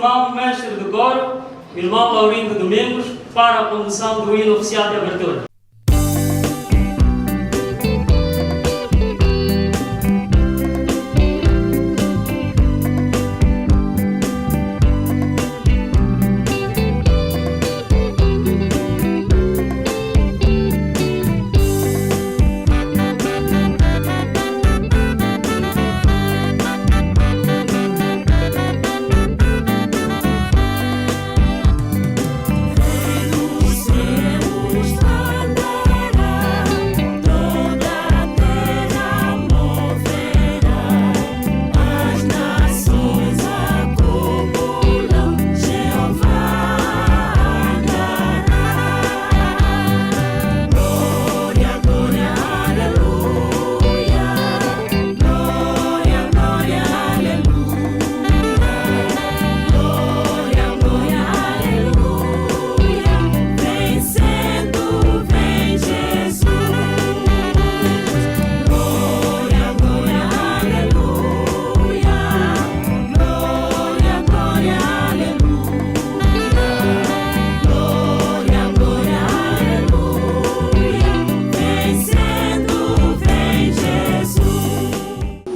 irmão mestre do coro, irmão Laurindo Domingos, para a condução do hino oficial de abertura.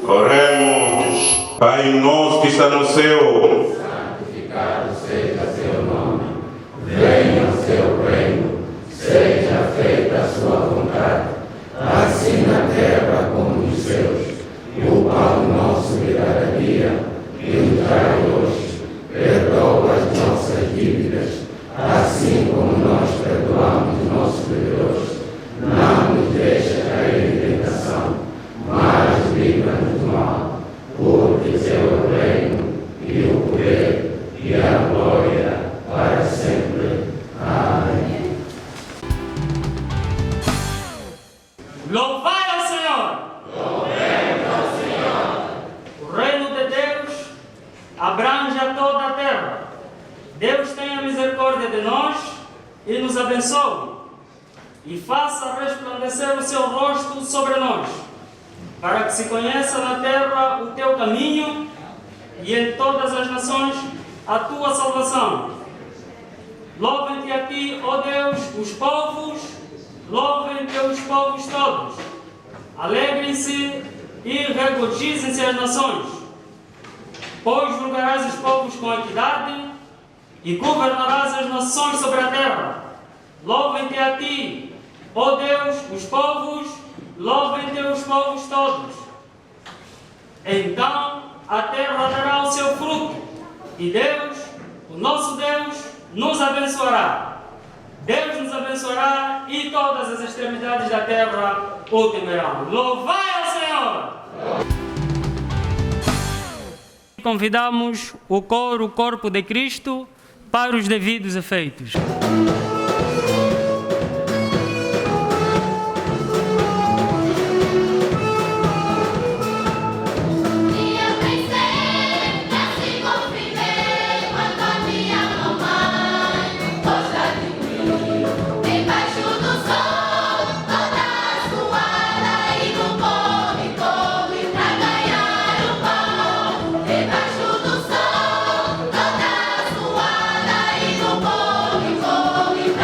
Oremos. Pai nosso que está no céu, santificado seja seu nome, venha o seu reino, seja feita a sua vontade, assim na terra como nos céus. E o pão nosso de cada dia, que nos dai hoje, perdoa as nossas dívidas, assim como nós perdoamos nossos devedores. Não nos deixa cair em tentação, mas livra-nos do mal, porque teu é o reino, e o poder, e a glória, para sempre. Amém. Louvai ao Senhor! Louvemos ao Senhor. O reino de Deus abrange a toda a terra. Deus tenha misericórdia de nós e nos abençoe, e faça resplandecer o seu rosto sobre nós, para que se conheça na terra o teu caminho e em todas as nações a tua salvação. Louvem-te a ti, ó Deus, os povos, louvem-te os povos todos. Alegrem-se e regozijem-se as nações, pois julgarás os povos com equidade e governarás as nações sobre a terra. Louvem-te a ti, ó Deus, os povos, louvem-te os povos todos. Então a terra dará o seu fruto, e Deus, o nosso Deus, nos abençoará. Deus nos abençoará e todas as extremidades da terra o temerão. Louvai ao Senhor! Convidamos o coro, o corpo de Cristo, para os devidos efeitos. Corre, corre,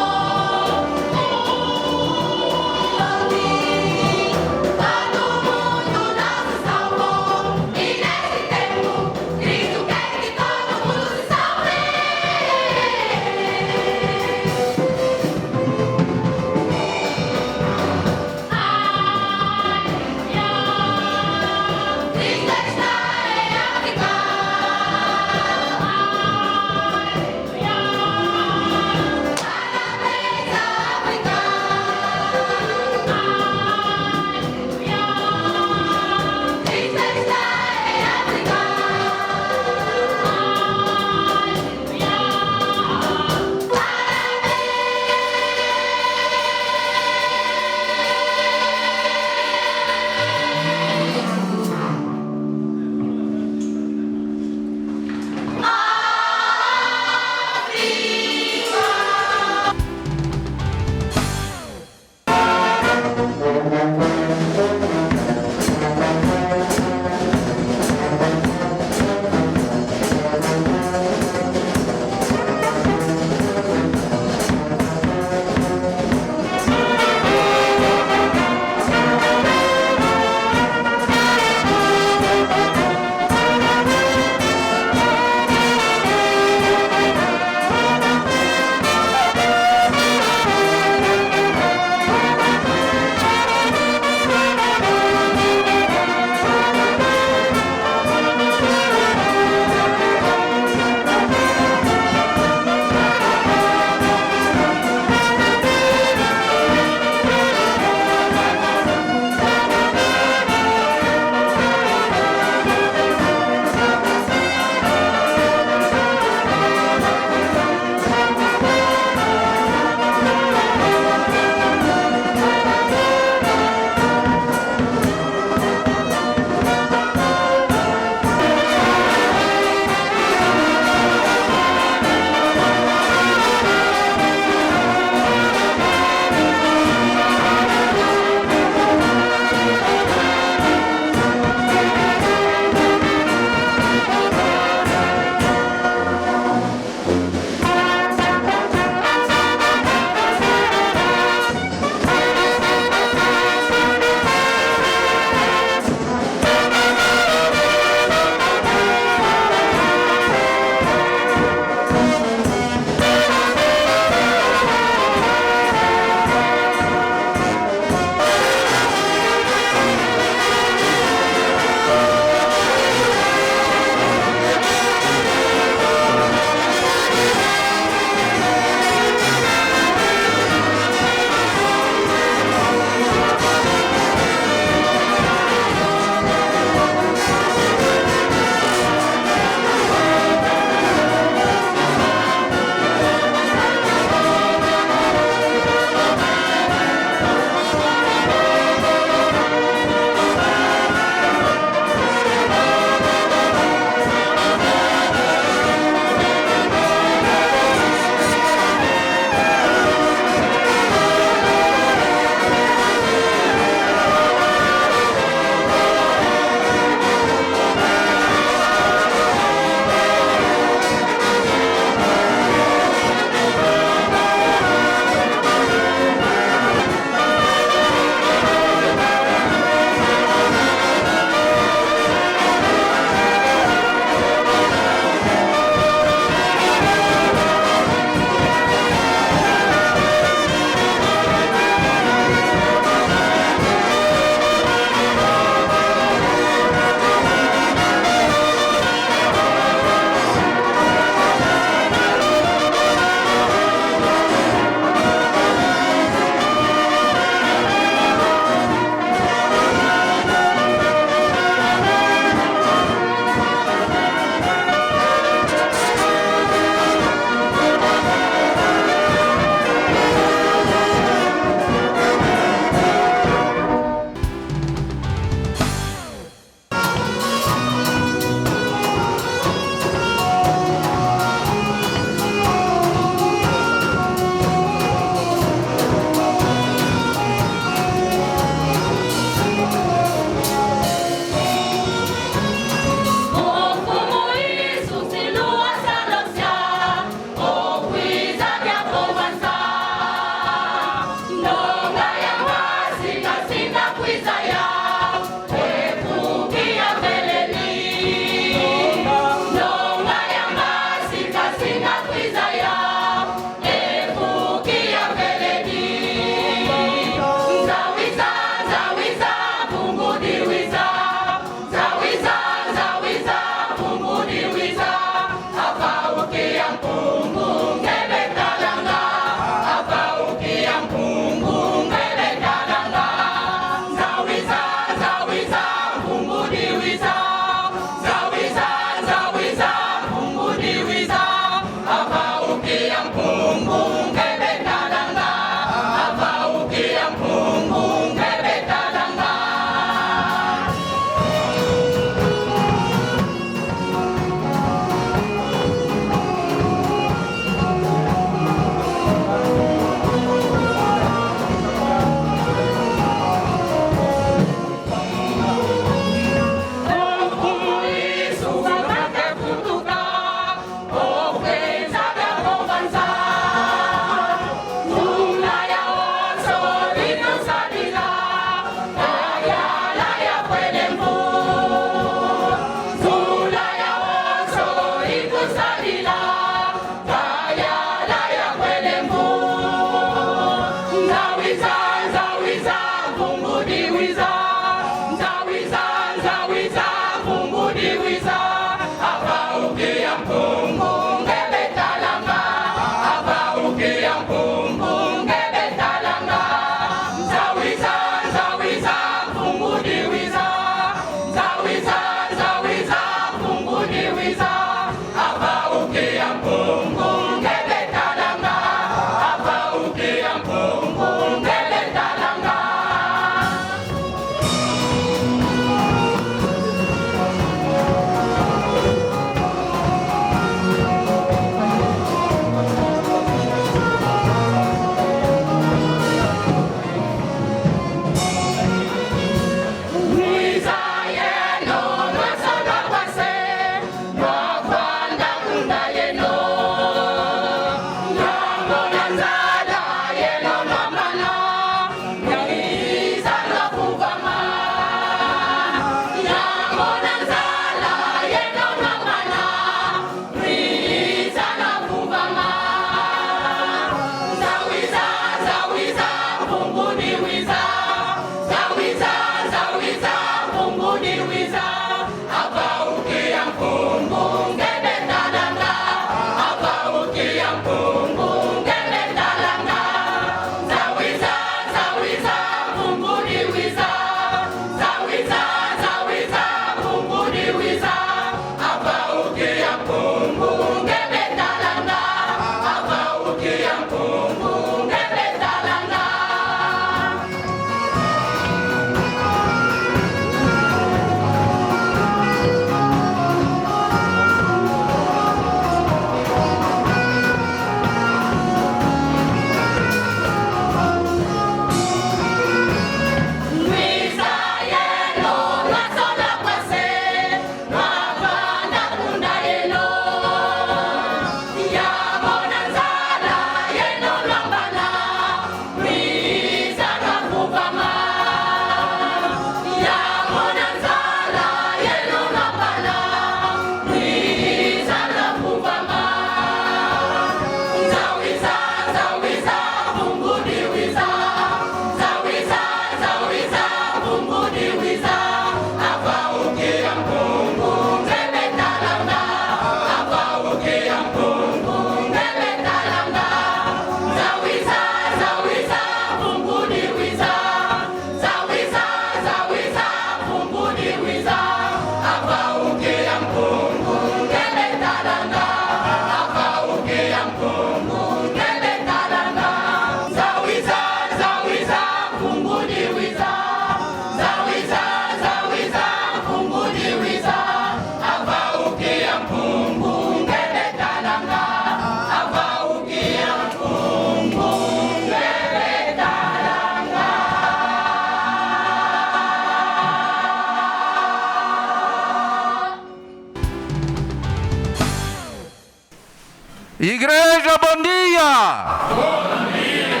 Igreja, bom dia! Bom dia!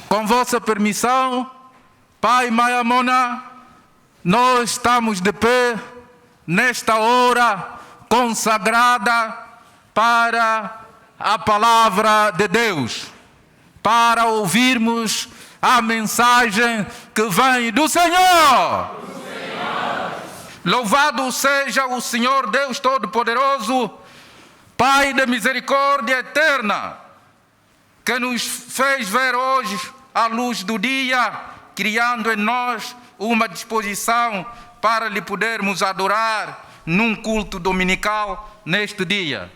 Com vossa permissão, Pai e Mãe Amona, nós estamos de pé nesta hora consagrada para a palavra de Deus, para ouvirmos a mensagem que vem do Senhor. Louvado seja o Senhor Deus Todo-Poderoso, Pai de misericórdia eterna, que nos fez ver hoje a luz do dia, criando em nós uma disposição para lhe podermos adorar num culto dominical neste dia.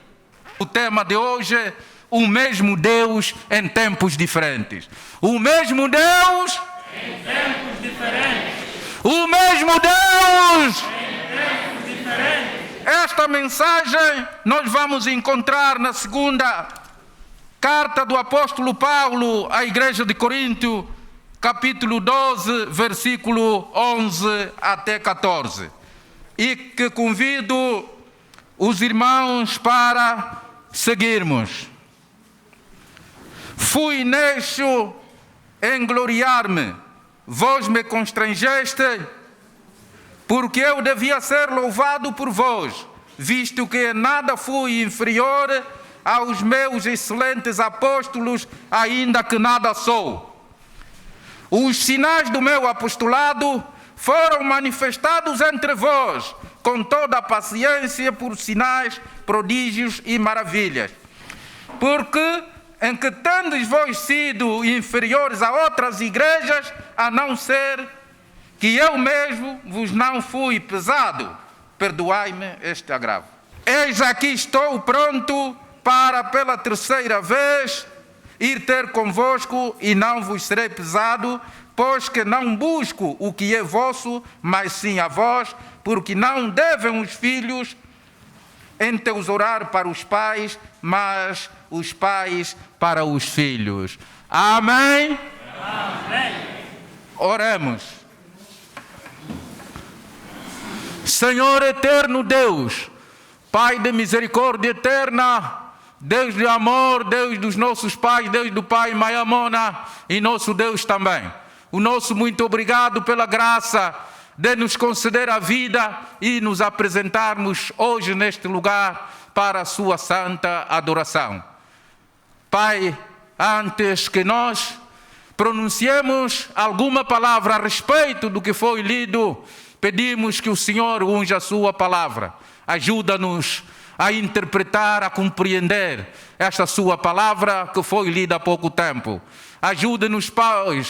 O tema de hoje é o mesmo Deus em tempos diferentes. O mesmo Deus em tempos diferentes. O mesmo Deus Em tempos diferentes. Esta mensagem nós vamos encontrar na segunda carta do apóstolo Paulo à igreja de Corinto, capítulo 12, versículo 11 até 14. E que convido os irmãos para seguirmos. Fui necio em gloriar-me, vós me constrangeste, porque eu devia ser louvado por vós, visto que em nada fui inferior aos meus excelentes apóstolos, ainda que nada sou. Os sinais do meu apostolado foram manifestados entre vós, com toda a paciência, por sinais, prodígios e maravilhas. Porque em que tendes vós sido inferiores a outras igrejas, a não ser que eu mesmo vos não fui pesado, perdoai-me este agravo. Eis aqui estou pronto para pela terceira vez ir ter convosco e não vos serei pesado, pois que não busco o que é vosso, mas sim a vós, porque não devem os filhos entesourar para os pais, mas os pais para os filhos. Amém? Amém. Oremos. Senhor eterno Deus, Pai de misericórdia eterna, Deus de amor, Deus dos nossos pais, Deus do Pai Mayamona e nosso Deus também. O nosso muito obrigado pela graça de nos conceder a vida e nos apresentarmos hoje neste lugar para a sua santa adoração. Pai, antes que nós pronunciemos alguma palavra a respeito do que foi lido, pedimos que o Senhor unja a sua palavra. Ajuda-nos a interpretar, a compreender esta sua palavra que foi lida há pouco tempo. Ajuda-nos, Pai,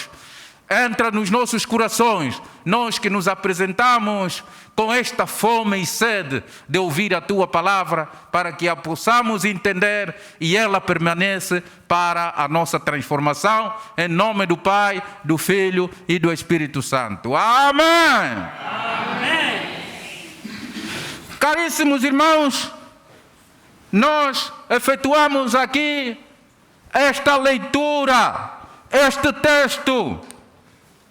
entra nos nossos corações, nós que nos apresentamos com esta fome e sede de ouvir a Tua palavra, para que a possamos entender e ela permaneça para a nossa transformação, em nome do Pai, do Filho e do Espírito Santo. Amém! Amém. Caríssimos irmãos, nós efetuamos aqui esta leitura, este texto,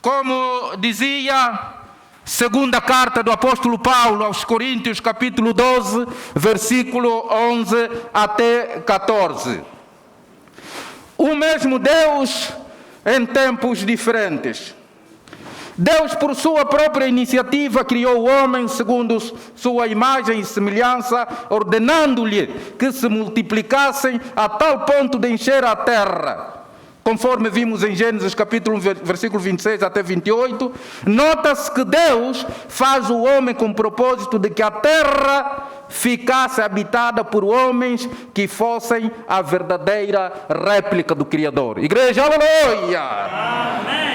como dizia segunda carta do apóstolo Paulo aos Coríntios, capítulo 12, versículo 11 até 14. O mesmo Deus em tempos diferentes. Deus, por sua própria iniciativa, criou o homem segundo sua imagem e semelhança, ordenando-lhe que se multiplicassem a tal ponto de encher a terra. Conforme vimos em Gênesis capítulo 1, versículo 26 até 28, nota-se que Deus faz o homem com o propósito de que a terra ficasse habitada por homens que fossem a verdadeira réplica do Criador. Igreja, aleluia! Amém.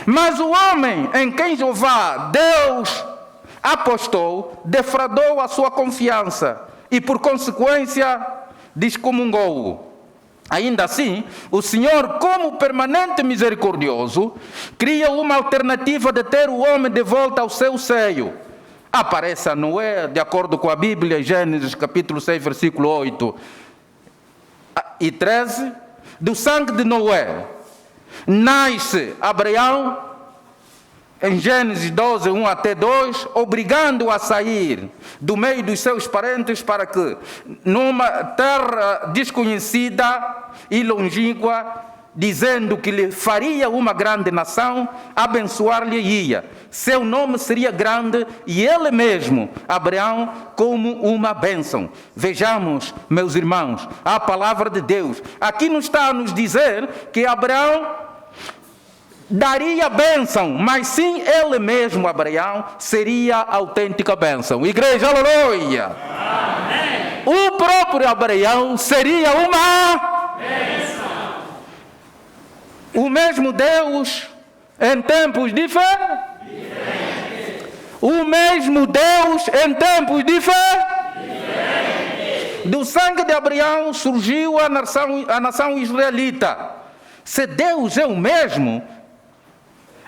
Mas o homem em quem Jeová, Deus, apostou, defraudou a sua confiança e, por consequência, descomungou-o. Ainda assim, o Senhor, como permanente misericordioso, cria uma alternativa de ter o homem de volta ao seu seio. Aparece a Noé, de acordo com a Bíblia, Gênesis capítulo 6, versículo 8 e 13, do sangue de Noé nasce Abraão, em Gênesis 12, 1 até 2, obrigando-o a sair do meio dos seus parentes para que, numa terra desconhecida e longínqua, dizendo que lhe faria uma grande nação, abençoar-lhe-ia. Seu nome seria grande e ele mesmo, Abraão, como uma bênção. Vejamos, meus irmãos, a palavra de Deus. Aqui nos está a nos dizer que Abraão daria bênção, mas sim ele mesmo, Abraão, seria a autêntica bênção. Igreja, aleluia! Amém. O próprio Abraão seria uma Bênção. O mesmo Deus em tempos diferentes. O mesmo Deus em tempos diferentes. Do sangue de Abraão surgiu a nação israelita. Se Deus é o mesmo,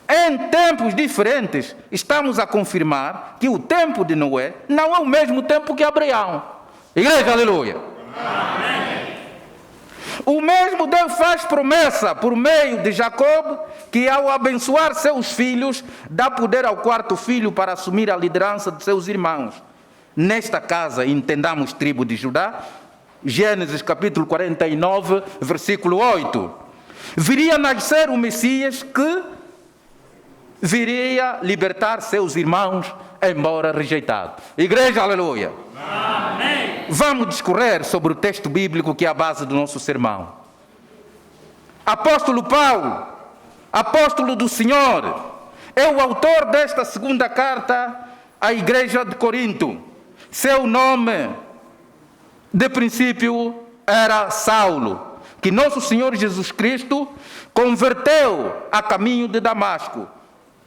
em tempos diferentes, estamos a confirmar que o tempo de Noé não é o mesmo tempo que Abraão. Igreja, aleluia. Amém. O mesmo Deus faz promessa por meio de Jacob, que ao abençoar seus filhos, dá poder ao quarto filho para assumir a liderança de seus irmãos. Nesta casa, entendamos tribo de Judá, Gênesis capítulo 49, versículo 8. Viria nascer o Messias que viria libertar seus irmãos, embora rejeitado. Igreja, aleluia. Amém. Vamos discorrer sobre o texto bíblico que é a base do nosso sermão. Apóstolo Paulo, apóstolo do Senhor, é o autor desta segunda carta à igreja de Corinto. Seu nome, de princípio, era Saulo, que nosso Senhor Jesus Cristo converteu a caminho de Damasco.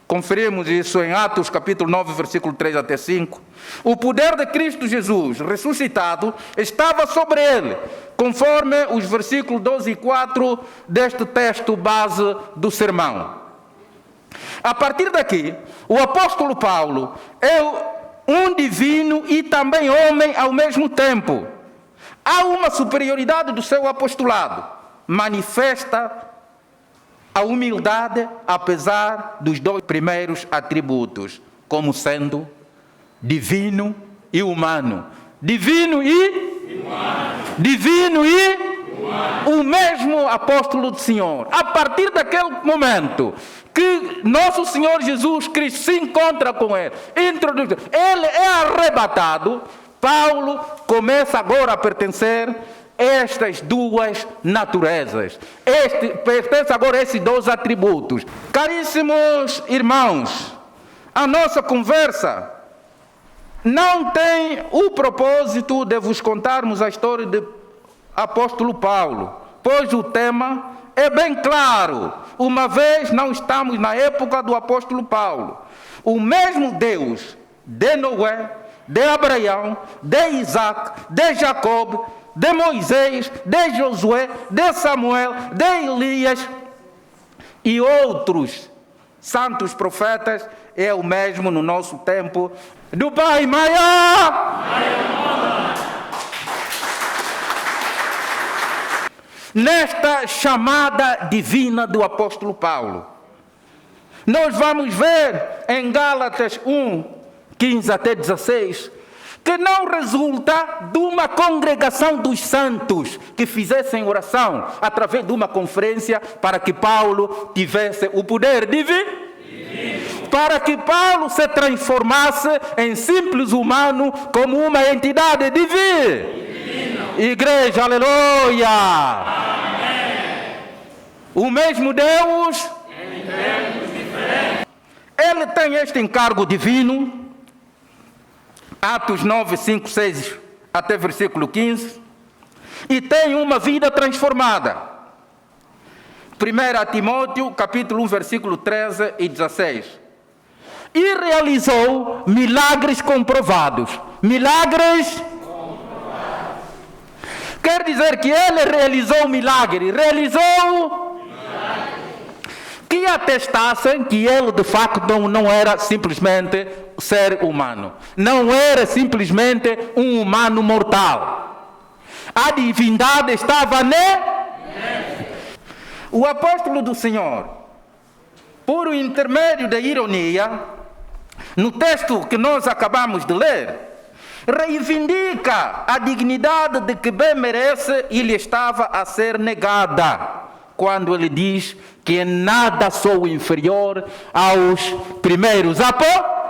Conferimos isso em Atos capítulo 9, versículo 3 até 5. O poder de Cristo Jesus, ressuscitado, estava sobre ele, conforme os versículos 12 e 4 deste texto base do sermão. A partir daqui, o apóstolo Paulo é um divino e também homem ao mesmo tempo. Há uma superioridade do seu apostolado, manifesta a humildade, apesar dos dois primeiros atributos, como sendo divino e humano. Divino e humano. Divino e humano. O mesmo apóstolo do Senhor. A partir daquele momento que nosso Senhor Jesus Cristo se encontra com ele, ele é arrebatado, Paulo começa agora a pertencer estas duas naturezas. Pertence agora a esses dois atributos. Caríssimos irmãos, a nossa conversa não tem o propósito de vos contarmos a história do apóstolo Paulo, pois o tema é bem claro, uma vez não estamos na época do apóstolo Paulo. O mesmo Deus de Noé, de Abraão, de Isaac, de Jacob, de Moisés, de Josué, de Samuel, de Elias e outros santos profetas é o mesmo no nosso tempo do Pai maior. Nesta chamada divina do apóstolo Paulo, nós vamos ver em Gálatas 1, 15 até 16, que não resulta de uma congregação dos santos que fizessem oração através de uma conferência para que Paulo tivesse o poder divino, para que Paulo se transformasse em simples humano como uma entidade divina. Igreja, aleluia! Amém. O mesmo Deus, ele tem este encargo divino. Atos 9, 5, 6 até versículo 15, e tem uma vida transformada. 1 Timóteo, capítulo 1, versículo 13 e 16. E realizou milagres comprovados. Milagres comprovados. Quer dizer que ele realizou milagre. Que atestassem que ele de facto não era simplesmente ser humano. Não era simplesmente um humano mortal. A divindade estava nele. O apóstolo do Senhor, por intermédio da ironia, no texto que nós acabamos de ler, reivindica a dignidade de que bem merece e lhe estava a ser negada, quando ele diz que em nada sou inferior aos primeiros apóstolos.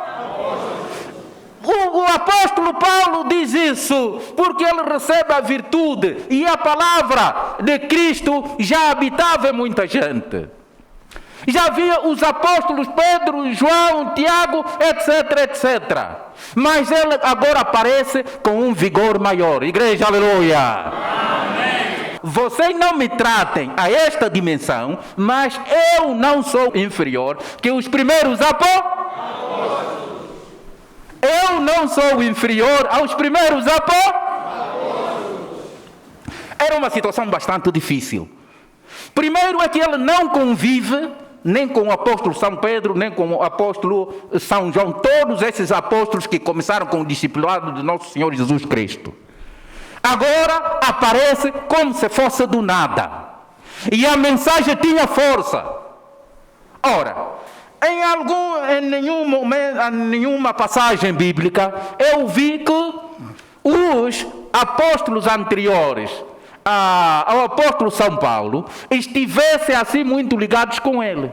O apóstolo Paulo diz isso porque ele recebe a virtude e a palavra de Cristo já habitava em muita gente. Já havia os apóstolos Pedro, João, Tiago, etc, etc. Mas ele agora aparece com um vigor maior. Igreja, aleluia. Amém. Vocês não me tratem a esta dimensão, mas eu não sou inferior que os primeiros apóstolos. Eu não sou inferior aos primeiros apóstolos. Era uma situação bastante difícil. Primeiro é que ele não convive nem com o apóstolo São Pedro, nem com o apóstolo São João, todos esses apóstolos que começaram com o discipulado de nosso Senhor Jesus Cristo. Agora aparece como se fosse do nada. E a mensagem tinha força. Ora, em nenhuma passagem bíblica, eu vi que os apóstolos anteriores ao apóstolo São Paulo estivessem assim muito ligados com ele.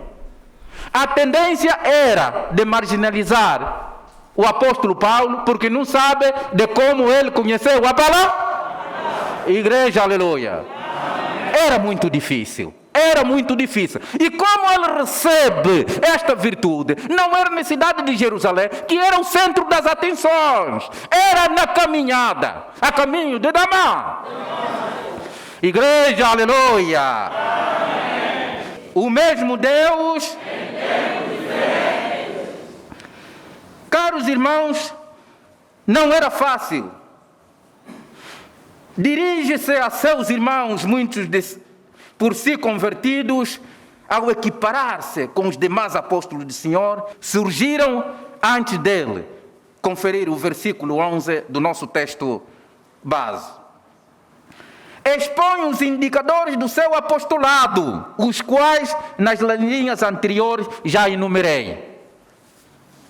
A tendência era de marginalizar o apóstolo Paulo, porque não sabe de como ele conheceu a palavra. Igreja, aleluia. Era muito difícil. Era muito difícil. E como ele recebe esta virtude? Não era na cidade de Jerusalém, que era o centro das atenções. Era na caminhada, a caminho de Damasco. Igreja, aleluia. Amém. O mesmo Deus. Caros irmãos, não era fácil. Dirige-se a seus irmãos, muitos por si convertidos, ao equiparar-se com os demais apóstolos do Senhor, surgiram antes dele. Conferir o versículo 11 do nosso texto base. Expõe os indicadores do seu apostolado, os quais nas linhas anteriores já enumerei.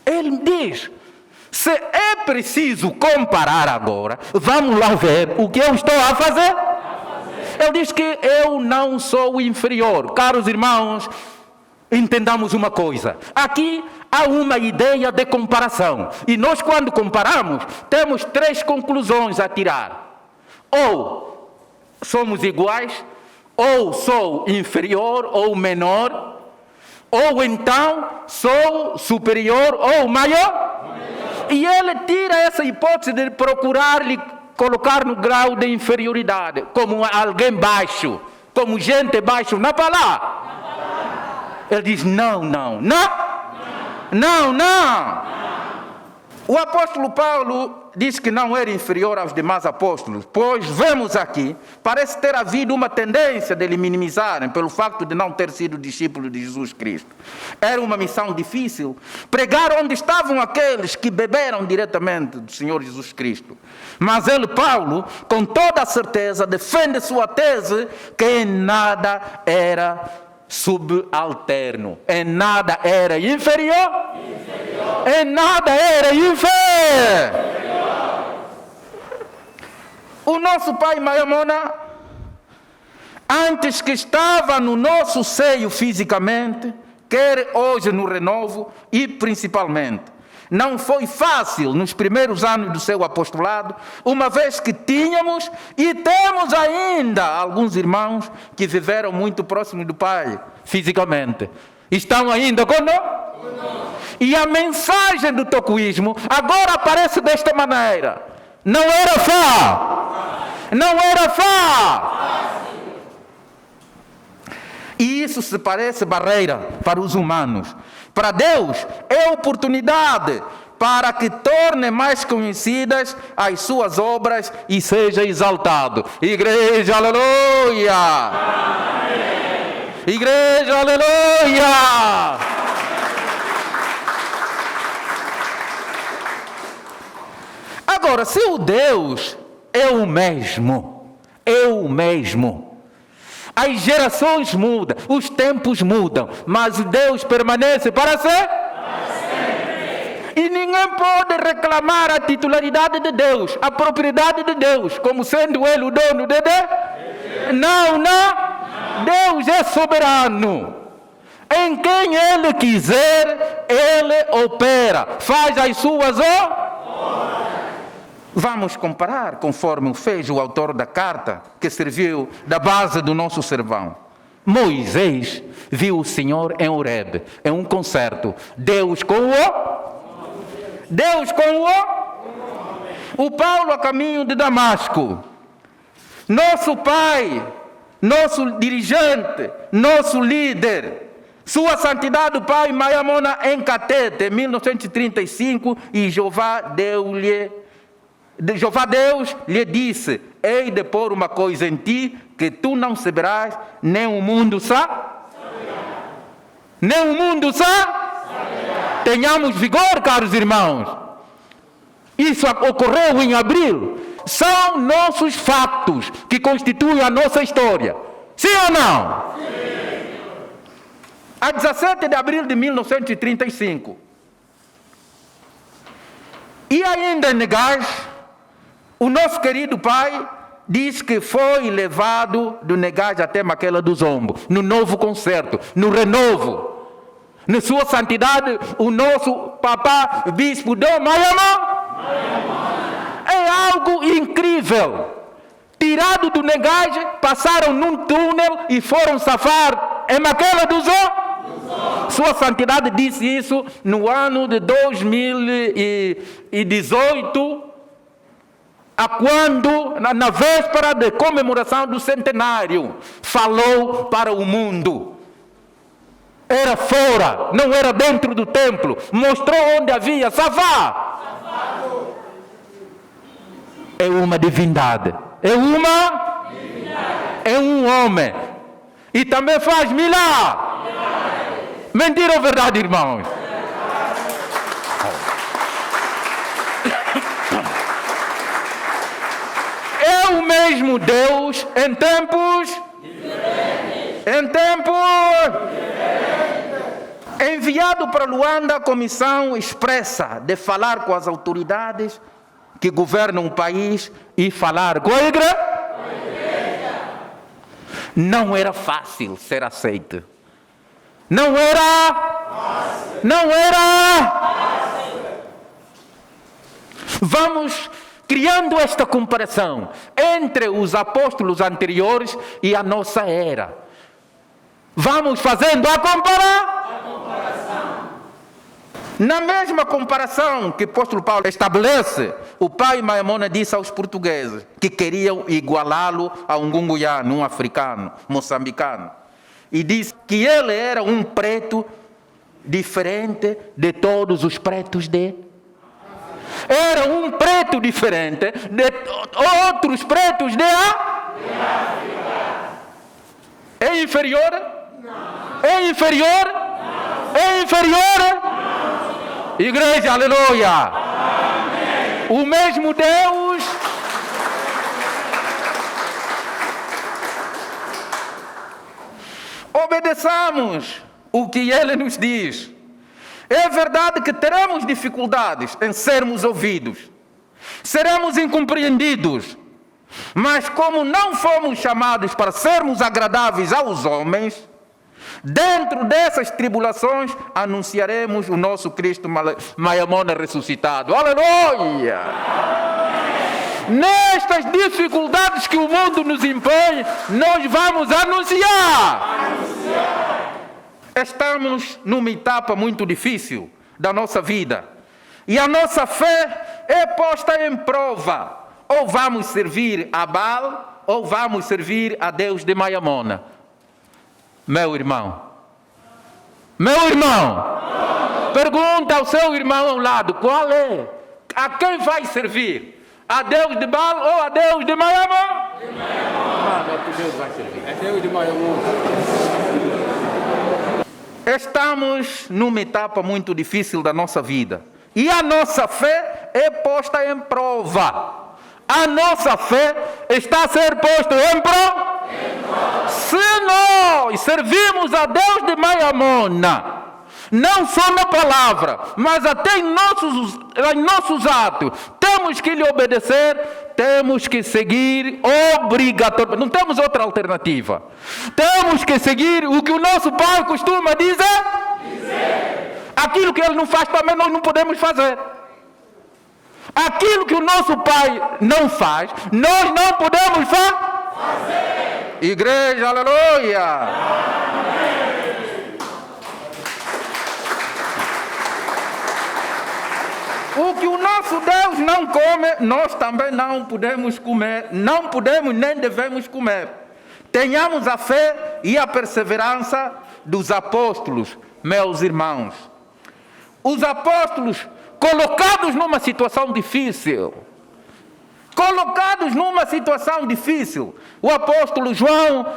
Ele diz, se é preciso comparar agora, vamos lá ver o que eu estou a fazer. Ele diz que eu não sou inferior. Caros irmãos, entendamos uma coisa. Aqui há uma ideia de comparação. E nós, quando comparamos, temos 3 conclusões a tirar. Ou somos iguais, ou sou inferior ou menor, ou então sou superior ou maior. E ele tira essa hipótese de procurar lhe colocar no grau de inferioridade, como alguém baixo, como gente baixo na palavra. Ele diz, não. O apóstolo Paulo diz que não era inferior aos demais apóstolos, pois vemos aqui, parece ter havido uma tendência de lhe minimizarem pelo facto de não ter sido discípulo de Jesus Cristo. Era uma missão difícil, pregar onde estavam aqueles que beberam diretamente do Senhor Jesus Cristo. Mas ele, Paulo, com toda a certeza, defende sua tese que em nada era subalterno, em nada era inferior. Em nada era inferior. O nosso pai Maimona, antes que estava no nosso seio fisicamente, quer hoje no renovo e principalmente, não foi fácil nos primeiros anos do seu apostolado, uma vez que tínhamos e temos ainda alguns irmãos que viveram muito próximo do pai fisicamente. Estão ainda conosco? E a mensagem do tocuísmo agora aparece desta maneira. Não era fácil. E isso se parece barreira para os humanos. Para Deus é oportunidade para que torne mais conhecidas as suas obras e seja exaltado. Igreja, aleluia! Amém. Igreja, aleluia! Agora, se o Deus é o mesmo, as gerações mudam, os tempos mudam, mas Deus permanece para sempre. E ninguém pode reclamar a titularidade de Deus, a propriedade de Deus, como sendo Ele o dono de Deus. Não. Deus é soberano. Em quem Ele quiser, Ele opera, faz as suas obras. Vamos comparar, conforme fez o autor da carta, que serviu da base do nosso sermão. Moisés viu o Senhor em Horebe, em um concerto. Deus com o Paulo a caminho de Damasco. Nosso pai, nosso dirigente, nosso líder, Sua Santidade o Pai Mayamona em Catete, em 1935, e Jeová Deus lhe disse: hei de pôr uma coisa em ti que tu não saberás, nem o mundo sabe. Nem o mundo sabe. Tenhamos vigor, caros irmãos. Isso ocorreu em abril. São nossos fatos que constituem a nossa história. Sim ou não? Sim. A 17 de abril de 1935. E ainda em Negás, o nosso querido pai diz que foi levado do Negás até Maquela do Zombo, no novo concerto, no renovo. Na Sua Santidade, o nosso papá bispo Dom Mayamona. É algo incrível. Tirado do Negás, passaram num túnel e foram safar em Maquela do Zombo. Sua Santidade disse isso no ano de 2018, a quando, na véspera de comemoração do centenário, falou para o mundo. Era fora, não era dentro do templo. Mostrou onde havia safá. É uma divindade. É um homem. E também faz milagre. Mentira ou verdade, irmãos? É o mesmo Deus em tempos diferentes. Enviado para Luanda a comissão expressa de falar com as autoridades que governam o país e falar com a igreja. Não era fácil ser aceito. Não era. Vamos criando esta comparação entre os apóstolos anteriores e a nossa era. Vamos fazendo a comparação. Na mesma comparação que o apóstolo Paulo estabelece, o pai Mayamona disse aos portugueses que queriam igualá-lo a um gunguiano, um africano, moçambicano. E disse que ele era um preto diferente de todos os pretos de... Era um preto diferente de outros pretos de África. É inferior? Não. É inferior? Não. É inferior? Não. Igreja, aleluia. Amém. O mesmo Deus obedeçamos o que Ele nos diz. É verdade que teremos dificuldades em sermos ouvidos, seremos incompreendidos, mas como não fomos chamados para sermos agradáveis aos homens, dentro dessas tribulações anunciaremos o nosso Cristo Mayamona ressuscitado. Aleluia! Nestas dificuldades que o mundo nos impõe, nós vamos anunciar. Estamos numa etapa muito difícil da nossa vida. E a nossa fé é posta em prova. Ou vamos servir a Baal, ou vamos servir a Deus de Mayamona. Meu irmão, pergunta ao seu irmão ao lado, qual é? A quem vai servir? A Deus de Baal ou a Deus de Mayamona? Deus vai servir. É Deus de Mayamona. Estamos numa etapa muito difícil da nossa vida. E a nossa fé é posta em prova. A nossa fé está a ser posta em prova. Se nós servimos a Deus de Mayamona, não só na palavra, mas até em nossos atos, temos que lhe obedecer, temos que seguir obrigatoriamente. Não temos outra alternativa. Temos que seguir o que o nosso pai costuma dizer. Aquilo que ele não faz também nós não podemos fazer. Aquilo que o nosso pai não faz, nós não podemos fazer. Igreja, aleluia! O que o nosso Deus não come, nós também não podemos comer, não podemos nem devemos comer. Tenhamos a fé e a perseverança dos apóstolos, meus irmãos. Os apóstolos, colocados numa situação difícil, o apóstolo João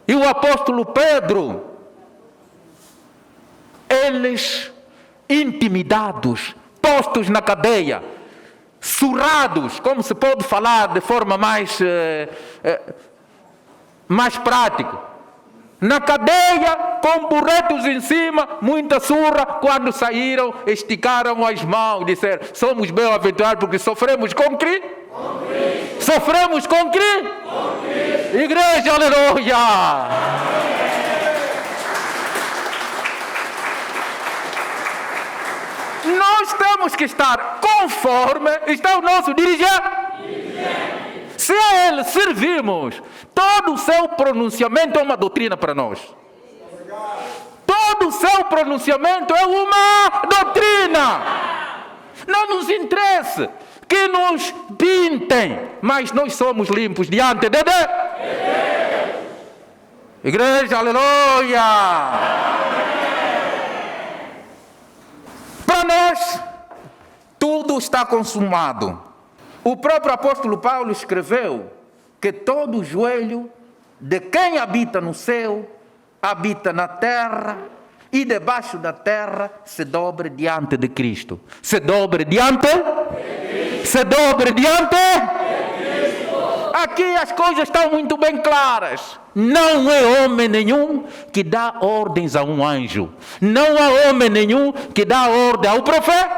e o apóstolo Pedro, eles intimidados, postos na cadeia, surrados, como se pode falar de forma mais prática. Na cadeia, com burretos em cima, muita surra. Quando saíram, esticaram as mãos e disseram: somos bem-aventurados porque sofremos com Cristo. Sofremos com Cristo. Igreja, aleluia! Nós temos que estar conforme está o nosso dirigente. Se a ele servimos, todo o seu pronunciamento é uma doutrina para nós. Todo o seu pronunciamento é uma doutrina. Não nos interessa que nos pintem, mas nós somos limpos diante de Deus. Igreja, aleluia! Para nós, tudo está consumado. O próprio apóstolo Paulo escreveu que todo joelho de quem habita no céu, habita na terra e debaixo da terra se dobre diante de Cristo. Se dobre diante? Se dobre diante? Aqui as coisas estão muito bem claras. Não é homem nenhum que dá ordens a um anjo. Não há homem nenhum que dá ordem ao profeta.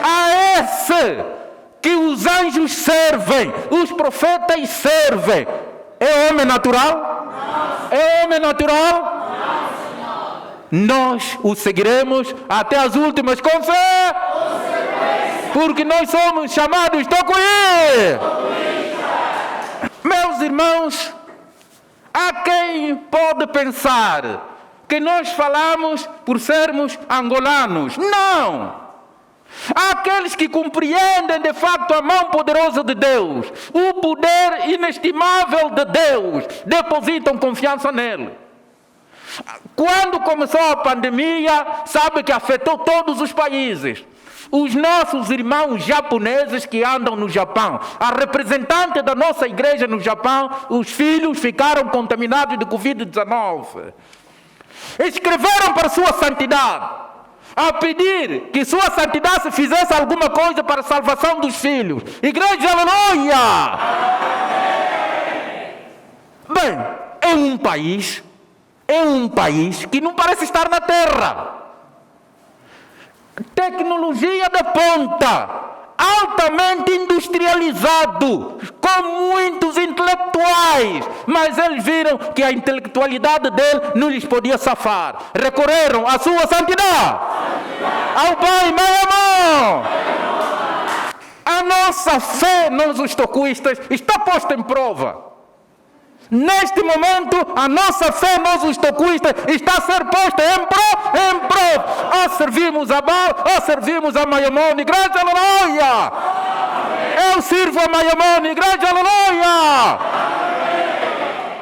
A esse que os anjos servem, os profetas servem. É homem natural? Não. É homem natural? Não. Nós o seguiremos até as últimas consequências. Porque nós somos chamados Meus irmãos, há quem pode pensar que nós falamos por sermos angolanos. Não! Há aqueles que compreendem de facto a mão poderosa de Deus, o poder inestimável de Deus, depositam confiança nele. Quando começou a pandemia, sabe que afetou todos os países. Os nossos irmãos japoneses que andam no Japão, a representante da nossa igreja no Japão, os filhos ficaram contaminados de Covid-19. Escreveram para sua santidade a pedir que sua santidade se fizesse alguma coisa para a salvação dos filhos. Igreja, aleluia! Bem, é um país que não parece estar na terra. Tecnologia de ponta, altamente industrializado, com muitos intelectuais, mas eles viram que a intelectualidade dele não lhes podia safar. Recorreram à sua santidade, ao Pai, meu irmão. A nossa fé, nós os tocuistas, está posta em prova. Neste momento, a nossa fé, nós os tocuistas, está a ser posta em prova. Ou servimos a Baal, ou servimos a Maiamone, igreja, aleluia! Eu sirvo a Maiamone, igreja, aleluia!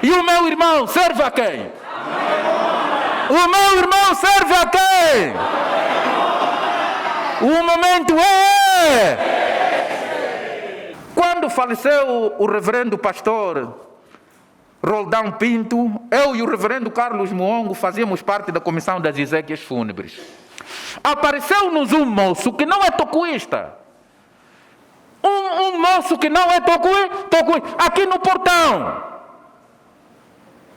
E o meu irmão serve a quem? O meu irmão serve a quem? O momento é... Quando faleceu o reverendo pastor Roldão Pinto, eu e o reverendo Carlos Muongo fazíamos parte da comissão das exéquias fúnebres. Apareceu-nos um moço que não é tocuista. Um moço que não é tocuista, aqui no portão.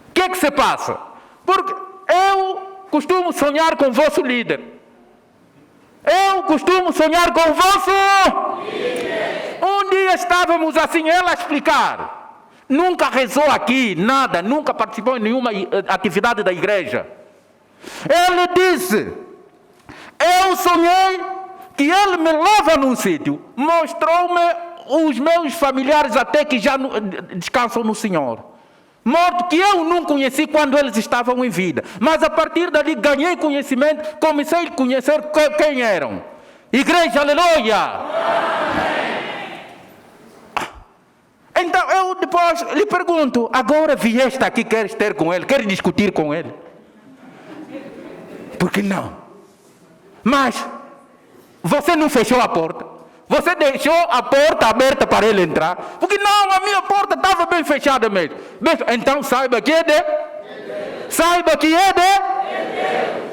O que é que se passa? Porque eu costumo sonhar com o vosso líder. Eu costumo sonhar com o vosso líder. Um dia estávamos assim, ele a explicar. Nunca rezou aqui, nada, nunca participou em nenhuma atividade da igreja. Ele disse: eu sonhei que ele me leva num sítio, mostrou-me os meus familiares até que já descansam no Senhor. Morto que eu não conheci quando eles estavam em vida. Mas a partir dali ganhei conhecimento, comecei a conhecer quem eram. Igreja, aleluia! Então eu depois lhe pergunto, agora vieste aqui, queres ter com ele, queres discutir com ele? Por que não? Mas você não fechou a porta. Você deixou a porta aberta para ele entrar. Porque não, a minha porta estava bem fechada mesmo. Então saiba que é de Deus. Saiba que é de Deus.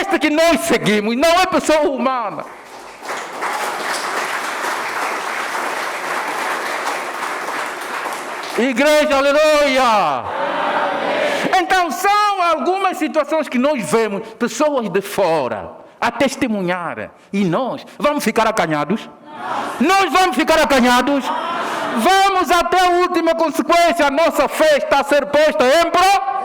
Este que nós seguimos não é pessoa humana. Igreja, aleluia! Então são algumas situações que nós vemos pessoas de fora a testemunhar. E nós vamos ficar acanhados? Não. Nós vamos ficar acanhados? Não. Vamos até a última consequência. A nossa fé está a ser posta em prova.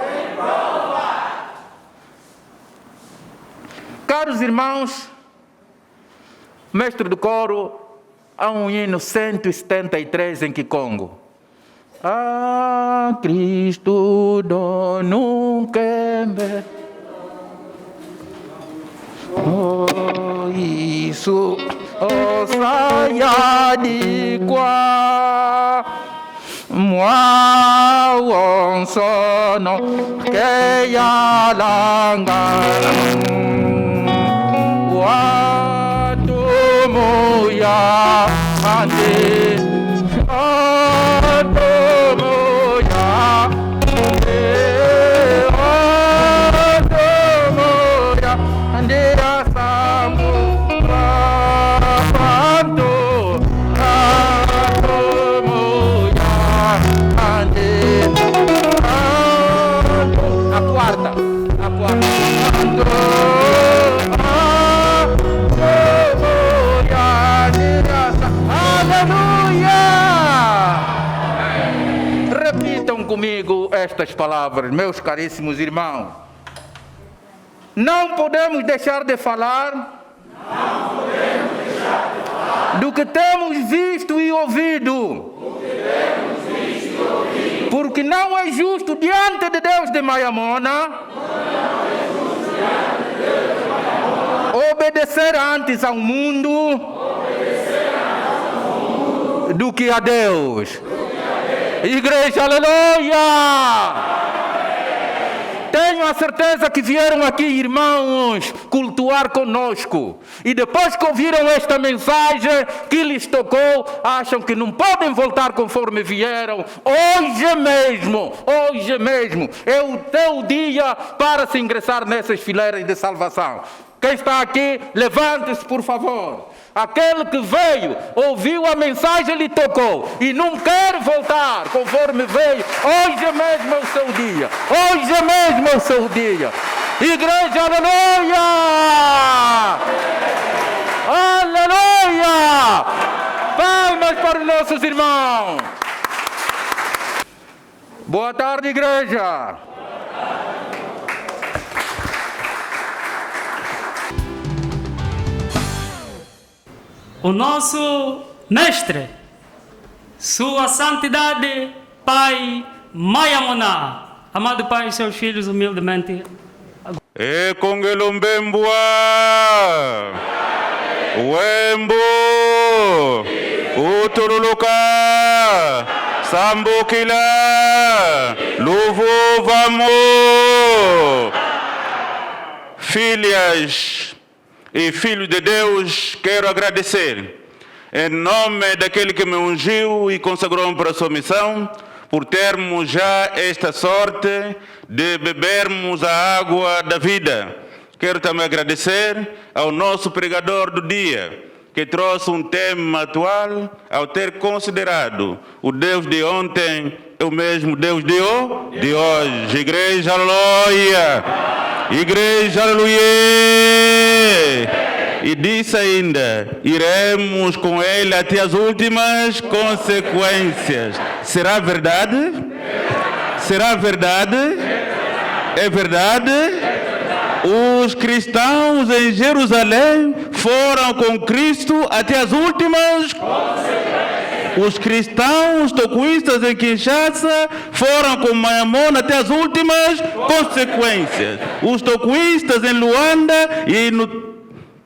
Caros irmãos, mestre do coro, há um hino 173 em Kikongo. A Cristo dono quembe. Oh, isso, oh, saia de qua. Mua, on sono, que ya langa. Wa, tu, muya, ande. Comigo estas palavras, meus caríssimos irmãos. Não podemos deixar de falar do que temos visto e ouvido. Porque não é justo diante de Deus de Maiamona obedecer antes ao mundo do que a Deus. Igreja, aleluia! Tenho a certeza que vieram aqui irmãos cultuar conosco. E depois que ouviram esta mensagem que lhes tocou, acham que não podem voltar conforme vieram. Hoje mesmo é o teu dia para se ingressar nessas fileiras de salvação. Quem está aqui, levante-se por favor. Aquele que veio, ouviu a mensagem, lhe tocou e não quer voltar conforme veio. Hoje mesmo é o seu dia. Hoje mesmo é o seu dia. Igreja, aleluia! Aleluia! Palmas para os nossos irmãos. Boa tarde, igreja. O nosso mestre, Sua Santidade, Pai Maiamona. Amado Pai e seus filhos, humildemente. E Congelumbembua, Wembo, Uturuluka, Sambukila, Luvo Vamo. Filhas e filhos de Deus, quero agradecer em nome daquele que me ungiu e consagrou-me para a sua missão, por termos já esta sorte de bebermos a água da vida. Quero também agradecer ao nosso pregador do dia, que trouxe um tema atual, ao ter considerado o Deus de ontem é o mesmo Deus de hoje. Igreja, aleluia! Igreja, aleluia! E disse ainda, iremos com ele até as últimas consequências. Será verdade? Será verdade? É verdade? Os cristãos em Jerusalém foram com Cristo até as últimas consequências. Os cristãos tocuistas em Kinshasa foram com Mayamona até as últimas consequências. Os tocuistas em Luanda e no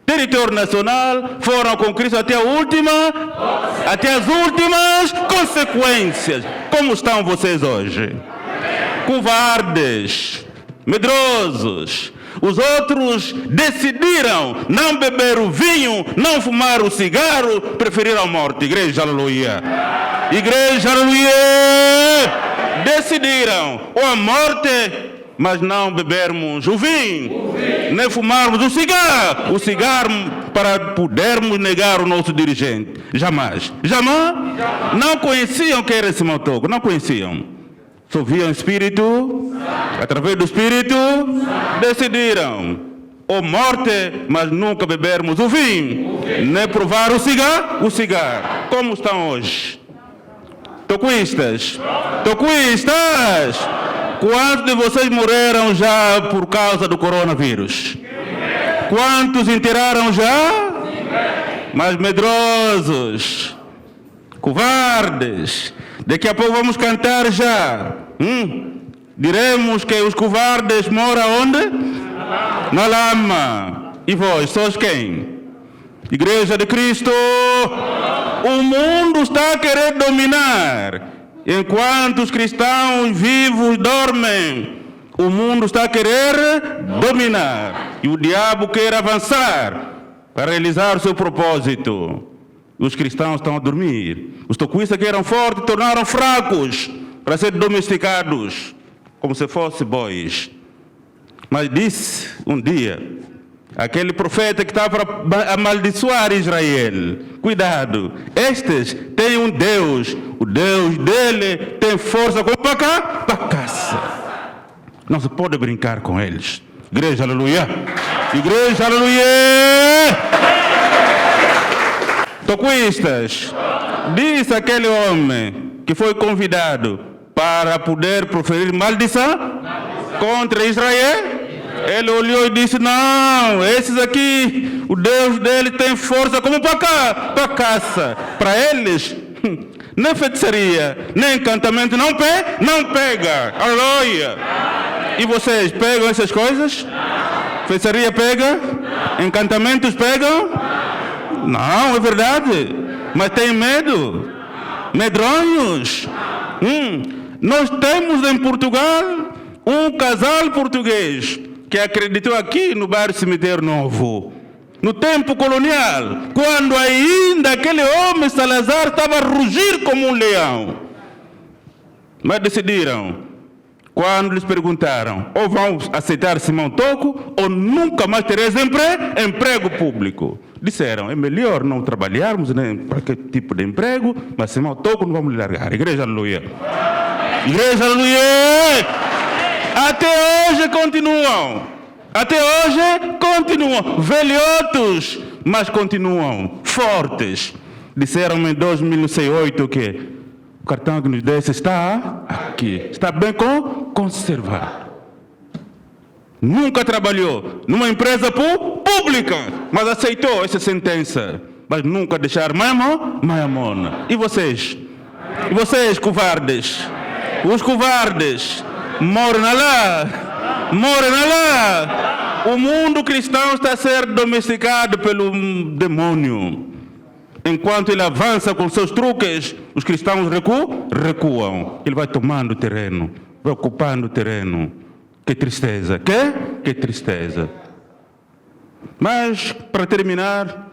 território nacional foram com Cristo até as últimas consequências. Como estão vocês hoje? Covardes, medrosos. Os outros decidiram não beber o vinho, não fumar o cigarro, preferiram a morte. Igreja, aleluia. Igreja, aleluia. Decidiram ou a morte, mas não bebermos o vinho, nem fumarmos o cigarro para podermos negar o nosso dirigente. Jamais. Não conheciam quem era Simão Toco, não conheciam. Só viam o Espírito, através do Espírito, decidiram ou morte, mas nunca bebermos o vinho, nem provar o cigarro. Como estão hoje? Tocuistas. Quantos de vocês morreram já por causa do coronavírus? Quantos enterraram já? Mas medrosos, covardes. Daqui a pouco vamos cantar já. Diremos que os covardes moram onde? Na lama. E vós, sois quem? Igreja de Cristo. O mundo está a querer dominar. Enquanto os cristãos vivos dormem, o mundo está a querer dominar. E o diabo quer avançar para realizar o seu propósito. Os cristãos estão a dormir. Os tocuistas que eram fortes tornaram fracos para serem domesticados, como se fossem bois. Mas disse um dia, aquele profeta que estava para amaldiçoar Israel: cuidado, estes têm um Deus, o Deus dele tem força como para caça. Não se pode brincar com eles. Igreja, aleluia. Igreja, aleluia. Tocuistas, disse aquele homem que foi convidado para poder proferir maldição contra Israel. Ele olhou e disse: não, esses aqui, o Deus dele tem força como para caça. Para eles, nem feitiçaria, nem encantamento não pega. Aleluia. E vocês pegam essas coisas? Feitiçaria pega? Encantamentos pegam? Não, é verdade. Mas tem medo. Medronhos. Nós temos em Portugal um casal português que acreditou aqui no bairro Cemitério Novo, no tempo colonial, quando ainda aquele homem Salazar estava a rugir como um leão. Mas decidiram, quando lhes perguntaram: ou vão aceitar Simão Toco ou nunca mais tereis emprego público. Disseram: é melhor não trabalharmos nem para aquele tipo de emprego, mas Simão Toco não vamos largar. Igreja, aleluia. Igreja, aleluia. Até hoje continuam. Velhotos, mas continuam fortes. Disseram em 2008 que o cartão que nos desse está aqui, está bem conservado. Nunca trabalhou numa empresa pública, mas aceitou essa sentença. Mas nunca deixar Mayamona. E vocês? E vocês, covardes? Os covardes moram lá. O mundo cristão está a ser domesticado pelo demônio. Enquanto ele avança com seus truques, os cristãos recuam. Ele vai tomando terreno, vai ocupando terreno. Que tristeza, que tristeza. Mas, para terminar,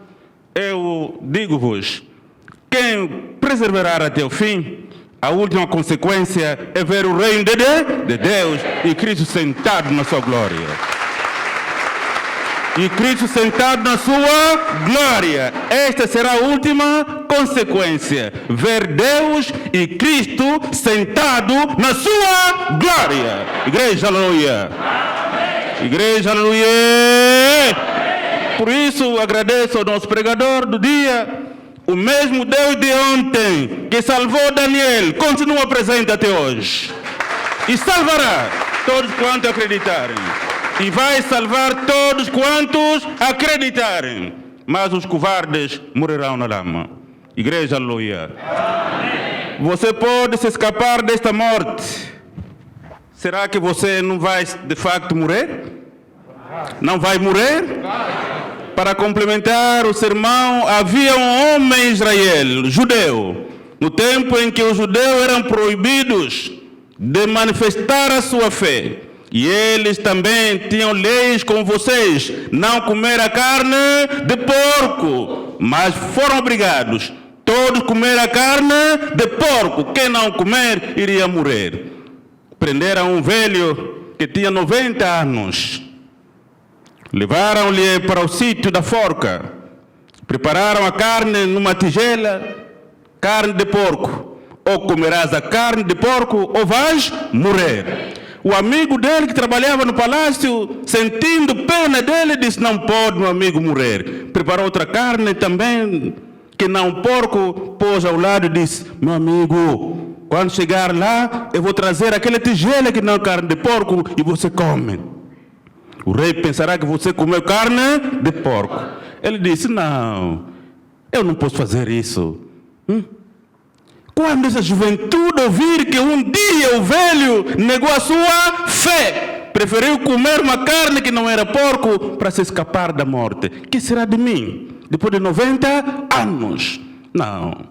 eu digo-vos, quem perseverar até o fim, a última consequência é ver o reino de Deus e Cristo sentado na sua glória. E Cristo sentado na sua glória. Esta será a última consequência. Ver Deus e Cristo sentado na sua glória. Igreja, aleluia. Igreja, aleluia. Por isso, agradeço ao nosso pregador do dia. O mesmo Deus de ontem que salvou Daniel continua presente até hoje. E salvará todos quantos acreditarem. E vai salvar todos quantos acreditarem. Mas os covardes morrerão na lama. Igreja, aleluia. Você pode se escapar desta morte. Será que você não vai de facto morrer? Não vai morrer? Para complementar o sermão, havia um homem em Israel, judeu, no tempo em que os judeus eram proibidos de manifestar a sua fé. E eles também tinham leis como vocês, não comer a carne de porco, mas foram obrigados todos a comer a carne de porco. Quem não comer iria morrer. Prenderam um velho que tinha 90 anos. Levaram-lhe para o sítio da forca. Prepararam a carne numa tigela, carne de porco. Ou comerás a carne de porco ou vais morrer. O amigo dele que trabalhava no palácio, sentindo pena dele, disse: não pode meu amigo morrer. Preparou outra carne também, que não porco, pôs ao lado e disse: meu amigo, quando chegar lá, eu vou trazer aquela tigela que não é carne de porco e você come. O rei pensará que você comeu carne de porco. Ele disse: não, eu não posso fazer isso. Quando essa juventude ouvir que um dia o velho negou a sua fé, preferiu comer uma carne que não era porco para se escapar da morte, que será de mim depois de 90 anos? Não,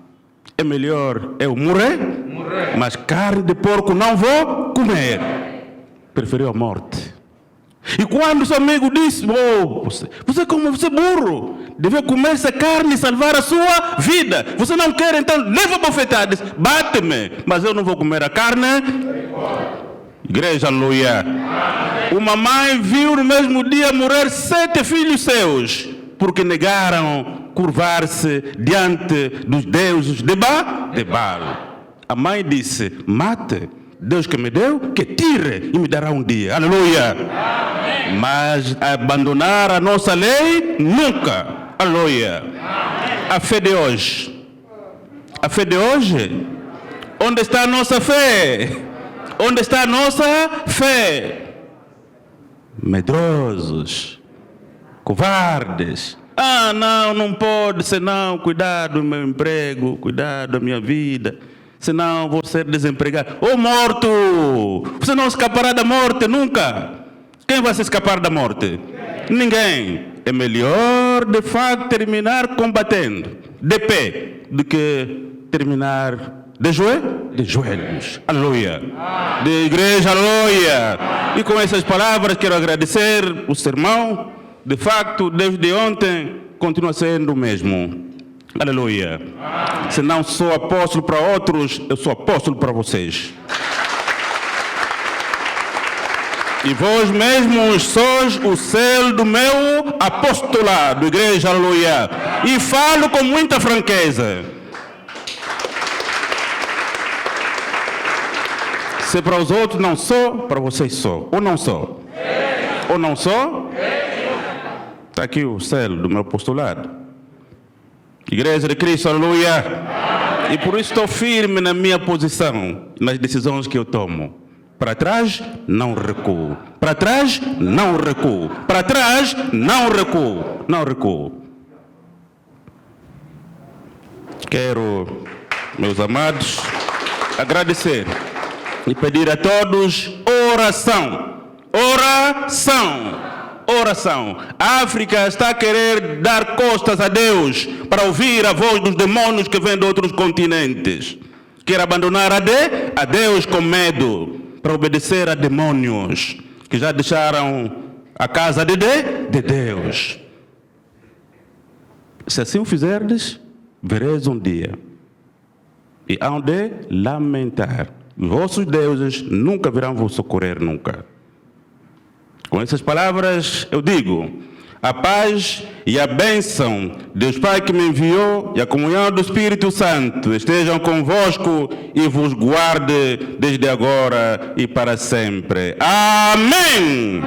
é melhor eu morrer, mas carne de porco não vou comer. Preferiu a morte. E quando seu amigo disse: você como você é burro, deve comer essa carne e salvar a sua vida. Você não quer, então leva a bofetada. Bate-me, mas eu não vou comer a carne. Igreja, aleluia. Uma mãe viu no mesmo dia morrer 7 filhos seus, porque negaram curvar-se diante dos deuses de Baal. A mãe disse: mate Deus que me deu, que tire e me dará um dia. Aleluia. Amém. Mas abandonar a nossa lei, nunca. Aleluia. A fé de hoje. A fé de hoje. Onde está a nossa fé? Onde está a nossa fé? Medrosos. Covardes. Não pode, senão cuidado do meu emprego, cuidado da minha vida. Senão vou ser desempregado. Morto! Você não escapará da morte nunca. Quem vai se escapar da morte? Ninguém. É melhor, de facto, terminar combatendo de pé do que terminar de joelhos. Aleluia. De igreja, aleluia. E com essas palavras quero agradecer o sermão. De facto, desde ontem, continua sendo o mesmo. Aleluia. Se não sou apóstolo para outros, eu sou apóstolo para vocês. E vós mesmos sois o selo do meu apostolado, igreja, aleluia. E falo com muita franqueza. Se para os outros não sou, para vocês sou. Ou não sou? Ou não sou? Está aqui o selo do meu apostolado. Igreja de Cristo, aleluia. E por isso estou firme na minha posição, nas decisões que eu tomo. Para trás, não recuo. Para trás, não recuo. Para trás, não recuo. Não recuo. Quero, meus amados, agradecer e pedir a todos oração. Oração. Oração. A África está a querer dar costas a Deus para ouvir a voz dos demônios que vêm de outros continentes. Quer abandonar a Deus com medo para obedecer a demônios que já deixaram a casa de Deus. Se assim o fizerdes, vereis um dia e hão de lamentar. Os vossos deuses nunca virão vos socorrer, nunca. Com essas palavras eu digo: a paz e a bênção de Deus Pai que me enviou e a comunhão do Espírito Santo estejam convosco e vos guarde desde agora e para sempre. Amém!